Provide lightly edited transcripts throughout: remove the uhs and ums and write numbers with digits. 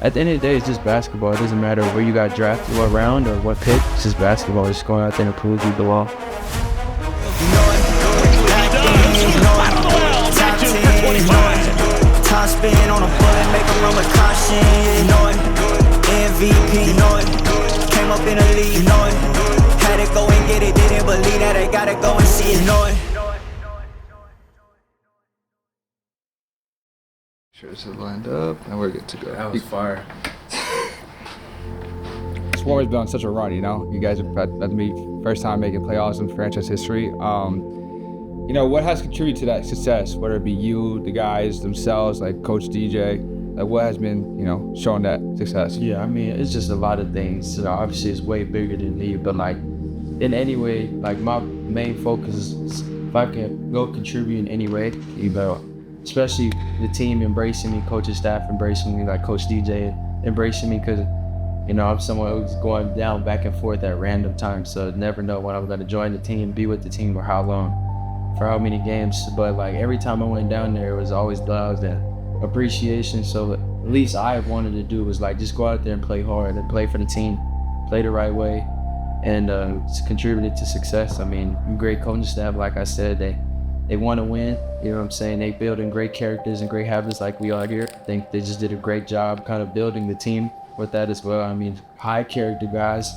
at the end of the day, it's just basketball. It doesn't matter where you got drafted, what round, or what pick. It's just basketball. It's just going out there and prove you belong. Top spin on a bullet, make a run with caution. You know it, MVP. You know it, came up in the league. You know it, had to go and get it. Didn't believe that I gotta go and see it. You know it. Shirts are lined up, and we're good to go. That was fire. This war has been on such a run, you know. You guys have had to be first time making playoffs in franchise history. You know, what has contributed to that success, whether it be you, the guys themselves, like Coach DJ, like what has been, you know, showing that success? Yeah, I mean, it's just a lot of things. You know, obviously, it's way bigger than me, but like, in any way, like my main focus is if I can go contribute in any way, you know, especially the team embracing me, coaching staff embracing me, like Coach DJ embracing me, because, you know, I'm someone who's going down back and forth at random times, so never know when I'm going to join the team, be with the team, or how long, for how many games. But like every time I went down there, it was always loud and appreciation. So at least I wanted to do was like just go out there and play hard and play for the team, play the right way, and contributed to success. I mean, great coaching staff, like I said, they want to win. You know what I'm saying? They building great characters and great habits like we are here. I think they just did a great job kind of building the team with that as well. I mean, high character guys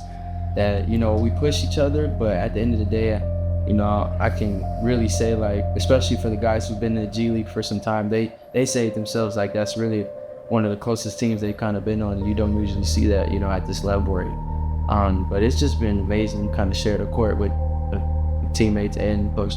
that, you know, we push each other, but at the end of the day, you know, I can really say, like, especially for the guys who've been in the G League for some time, they say it themselves, like that's really one of the closest teams they've kind of been on, and you don't usually see that, you know, at this level. But it's just been amazing to kind of share the court with teammates and coach.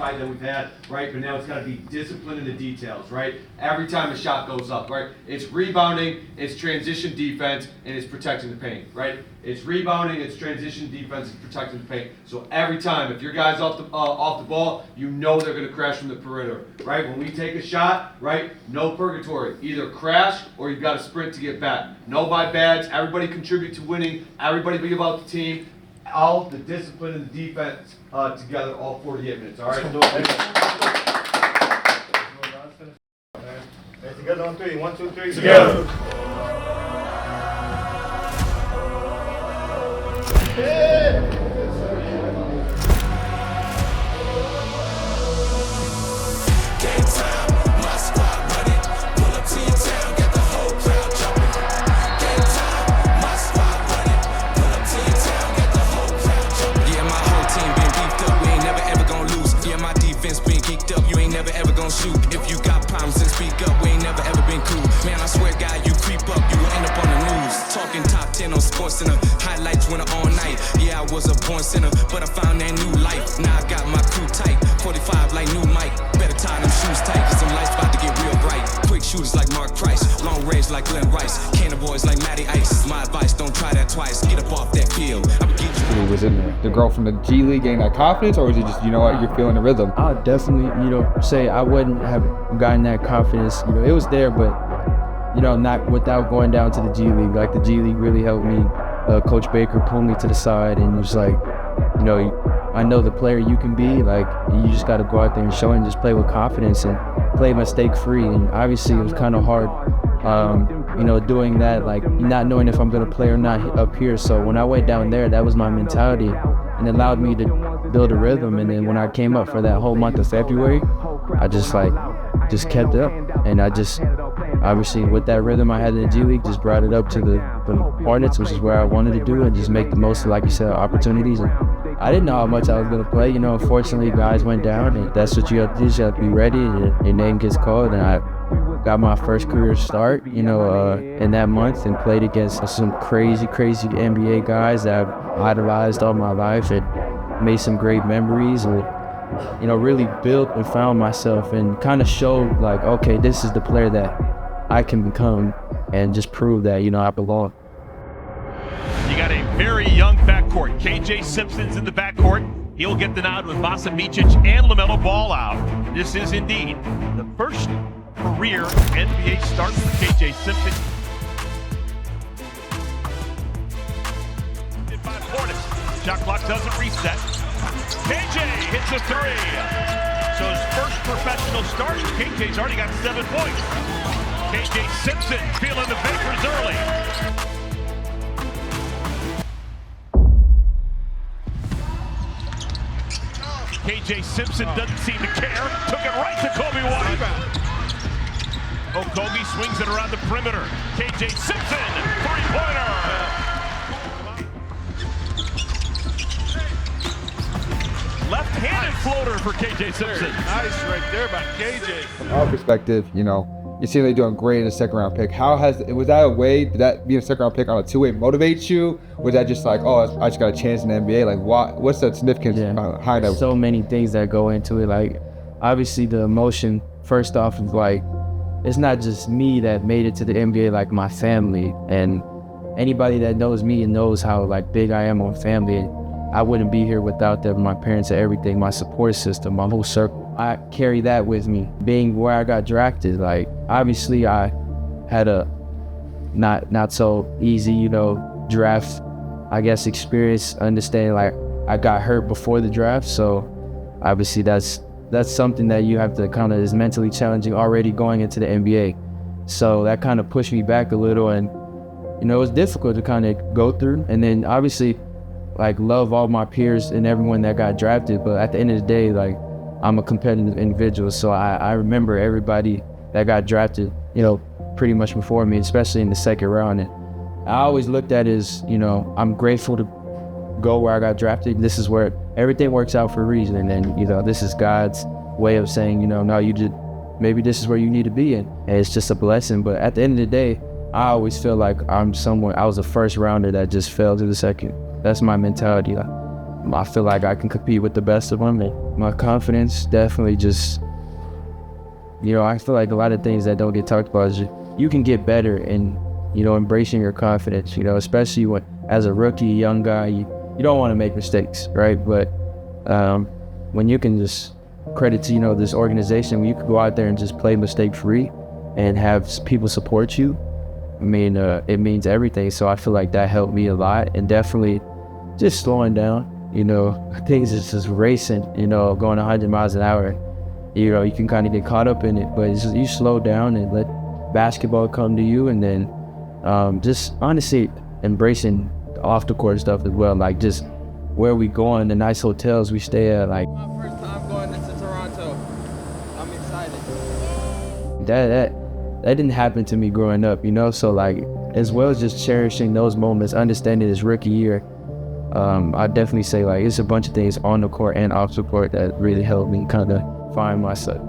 That we've had, right? But now it's got to be discipline in the details, right? Every time a shot goes up, right? It's rebounding, it's transition defense, and it's protecting the paint, right? It's rebounding, it's transition defense, and protecting the paint. So every time, if your guy's off the ball, you know they're going to crash from the perimeter, right? When we take a shot, right? No purgatory. Either crash or you've got to sprint to get back. No buy bads. Everybody contribute to winning. Everybody be about the team. All the discipline and the defense together, all 48 minutes. All right. Together on three. 1, 2, 3. Together. Shoot. If you got problems, then speak up. We ain't never ever been cool. Man, I swear, guy, you creep up, you will end up on the news. Talking top 10 on Sports Center. Highlights winner all night. Yeah, I was a born sinner, but I found that new life. Now I got my crew tight. 45 like new Mike. Better tie them shoes tight, cause them lights about to get real bright. Quick shooters like Mark Price. Long range like Glenn Rice. Cannon boys like Matty Ice. My advice, don't try that twice. Get up off that field. I would get you. Was it the girl from the G League getting that confidence, or was it just, you know what, you're feeling the rhythm? I would definitely, you know, say I wouldn't have gotten that confidence. You know, it was there, but, you know, not without going down to the G League. Like, the G League really helped me. Coach Baker pulled me to the side and was like, you know, I know the player you can be. Like, you just got to go out there and show it and just play with confidence and play mistake-free. And obviously, it was kind of hard, you know, doing that, like not knowing if I'm going to play or not up here. So when I went down there, that was my mentality, and it allowed me to build a rhythm. And then when I came up for that whole month of February, I just kept it up. And I just, obviously with that rhythm I had in the G League, just brought it up to the Hornets, which is where I wanted to do, and just make the most of, like you said, opportunities. And I didn't know how much I was going to play. You know, unfortunately, guys went down, and that's what you have to do. You have to be ready, and your name gets called. And I got my first career start, you know, in that month, and played against some crazy NBA guys that I've idolized all my life, and made some great memories, and, you know, really built and found myself and kind of showed, like, okay, this is the player that I can become, and just prove that, you know, I belong. You got a very young backcourt. KJ Simpson's in the backcourt. He'll get the nod with Vasa Micic and LaMelo Ball out. This is indeed the first career NBA start for KJ Simpson. Shot clock doesn't reset. KJ hits a three. So his first professional start, KJ's already got 7 points. KJ Simpson feeling the vapors early. KJ Simpson doesn't seem to care. Took it right to Kobe White. Kobe swings it around the perimeter. KJ Simpson, three-pointer. Left-handed floater for KJ Simpson. Nice right there by KJ. From our perspective, you know, you seem like doing great in a second round pick. Was that a way, did that being a second round pick on a two-way motivate you? Was that just like, oh, I just got a chance in the NBA? Like, what's the significance behind that? So many things that go into it. Like, obviously the emotion, first off, is like, it's not just me that made it to the NBA, like my family. And anybody that knows me and knows how like big I am on family, I wouldn't be here without them, my parents and everything, my support system, my whole circle. I carry that with me. Being where I got drafted, like obviously I had a not so easy, you know, draft, I guess, experience, understanding like I got hurt before the draft. So obviously that's something that you have to kind of is mentally challenging already going into the NBA. So that kind of pushed me back a little, and you know, it was difficult to kind of go through. And then obviously like love all my peers and everyone that got drafted, but at the end of the day, like I'm a competitive individual, so I remember everybody that got drafted, you know, pretty much before me, especially in the second round. And I always looked at it as, you know, I'm grateful to go where I got drafted. This is where everything works out for a reason, and then, you know, this is God's way of saying, you know, no, you did, maybe this is where you need to be in, and it's just a blessing. But at the end of the day, I always feel like I was a first rounder that just fell to the second. That's my mentality. I feel like I can compete with the best of them, and my confidence definitely just, you know, I feel like a lot of things that don't get talked about is you can get better in, you know, embracing your confidence, you know, especially when, as a rookie, young guy, you don't want to make mistakes, right? But when you can just credit to, you know, this organization, when you can go out there and just play mistake-free and have people support you, I mean, it means everything. So I feel like that helped me a lot, and definitely just slowing down, you know, things is just racing, you know, going 100 miles an hour. You know, you can kind of get caught up in it, but it's just, you slow down and let basketball come to you, and then just honestly embracing the off the court stuff as well, like just where we going, the nice hotels we stay at. Like, my first time going into Toronto. I'm excited. That didn't happen to me growing up, you know, so like as well as just cherishing those moments, understanding this rookie year, I definitely say like it's a bunch of things on the court and off the court that really helped me kind of find myself.